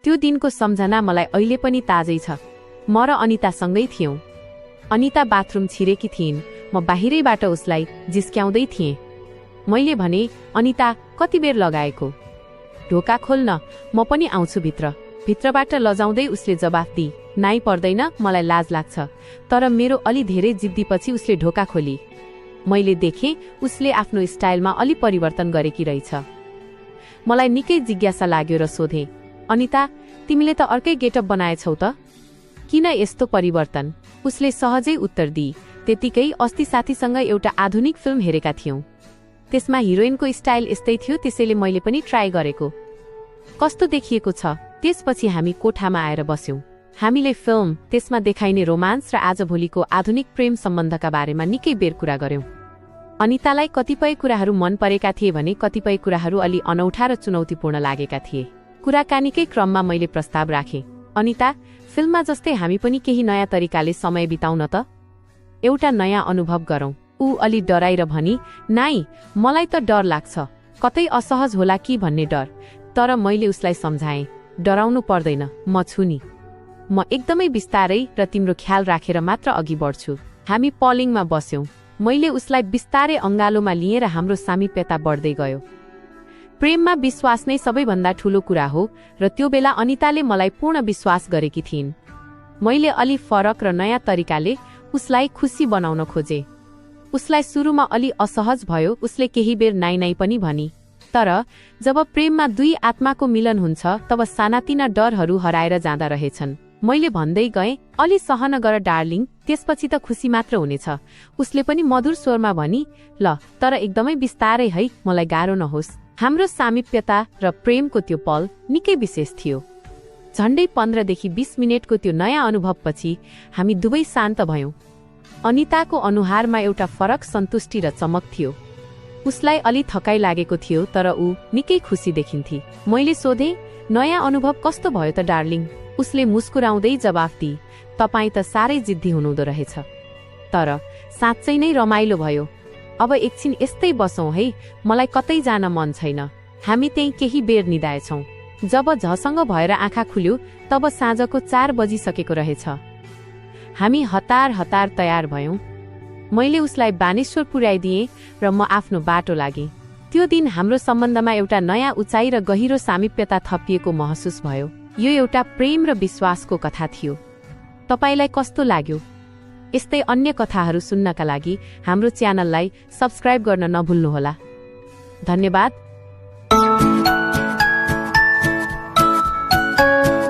त्यो दिनको सम्झना मलाई अहिले पनि ताजै छ। म र अनितासँगै थियौं। अनिता बाथरुम छिरेकी थिइन्। म बाहिरैबाट उसलाई जिस्क्याउँदै थिएँ। मैले भने, अनिता कति बेर लगाएको? ढोका खोल्न, म पनि आउँछु भित्र। भित्रबाट लजाउँदै उसले जवाफ दिई, नाइ पर्दैन, मलाई लाज लाग्छ। तर मेरो अलि धेरै जिद्दीपछि उसले ढोका खोली। मैले देखेँ उसले आफ्नो स्टाइलमा अलि परिवर्तन गरेकी रहेछ। मलाई निकै जिज्ञासा लाग्यो र सोधेँ, अनिता, तिमीले त अर्कै गेटअप बनाएछौ त? किन यस्तो परिवर्तन? उसले सहजै उत्तर दिई, त्यतिकै अस्ति साथीसँग एउटा आधुनिक फिल्म हेरेका थियौं। त्यसमा हिरोइनको स्टाइल यस्तै थियो, त्यसैले मैले पनि ट्राई गरेको। कस्तो देखिएको छ? त्यसपछि हामी कोठामा आएर बस्यौं। हामीले फिल्म, त्यसमा देखाइने रोमान्स र आजभोलिको आधुनिक प्रेम सम्बन्धका बारेमा निकै बेर कुरा गर्यौं। अनितालाई कतिपय कुराहरू मन परेका थिए भने कतिपय कुराहरू अलि अनौठा र चुनौतीपूर्ण लागेका थिए। कुराकानीकै क्रममा मैले प्रस्ताव राखेँ, अनिता, फिल्ममा जस्तै हामी पनि केही नयाँ तरिकाले समय बिताउन त? एउटा नयाँ अनुभव गरौँ। ऊ अलि डराएर भनी, नाइ, मलाई त डर लाग्छ, कतै असहज होला कि भन्ने डर। तर मैले उसलाई सम्झाएँ, डराउनु पर्दैन, म छु नि। म एकदमै बिस्तारै र तिम्रो ख्याल राखेर मात्र अघि बढ्छु। हामी पलिङमा बस्यौं। मैले उसलाई बिस्तारै अंगालोमा लिएर हाम्रो सामिप्यता बढ्दै गयो। प्रेममा विश्वास नै सबैभन्दा ठूलो कुरा हो र त्यो बेला अनिताले मलाई पूर्ण विश्वास गरेकी थिइन्। मैले अलि फरक र नयाँ तरिकाले उसलाई खुसी बनाउन खोजे। उसलाई सुरुमा अलि असहज भयो, उसले केही बेर नाइ नाइ पनि भनी। तर जब प्रेममा दुई आत्माको मिलन हुन्छ तब सानातिना डरहरू हराएर जाँदा रहेछन्। मैले भन्दै गएँ, अलि सहन गर डार्लिङ, त्यसपछि त खुसी मात्र हुनेछ। उसले पनि मधुर स्वरमा भनी, ल, तर एकदमै बिस्तारै है, मलाई गाह्रो नहोस्। हाम्रो सामिप्यता र प्रेमको त्यो पल निकै विशेष थियो। झण्डै 15 देखि 20 मिनेटको त्यो नयाँ अनुभवपछि हामी दुवै शान्त भयौं। अनिताको अनुहारमा एउटा फरक सन्तुष्टि र चमक थियो। उसलाई अलि थकाइ लागेको थियो, तर ऊ निकै खुसी देखिन्थी। मैले सोधेँ, नयाँ अनुभव कस्तो भयो त डार्लिङ? उसले मुस्कुराउँदै जवाफ दिई, तपाईँ त साह्रै जिद्दी हुनुहुँदो रहेछ। तर साँच्चै नै रमाइलो भयो। अब एकछिन यस्तै बसौँ है, मलाई कतै जान मन छैन। हामी त्यही केही बेर निदाएछौँ। जब झसँग भएर आँखा खुल्यो तब साँझको 4 बजिसकेको रहेछ। हामी हतार हतार तयार भयौं। मैले उसलाई बानेश्वर पुर्याइदिएँ र म आफ्नो बाटो लागेँ। त्यो दिन हाम्रो सम्बन्धमा एउटा नयाँ उचाइ र गहिरो सामिप्यता थपिएको महसुस भयो। यो एउटा प्रेम र विश्वासको कथा थियो। तपाईलाई कस्तो लाग्यो? यस्तै अन्य कथाहरू सुन्नका लागि हाम्रो च्यानललाई सब्स्क्राइब गर्न नभुल्नुहोला। धन्यवाद।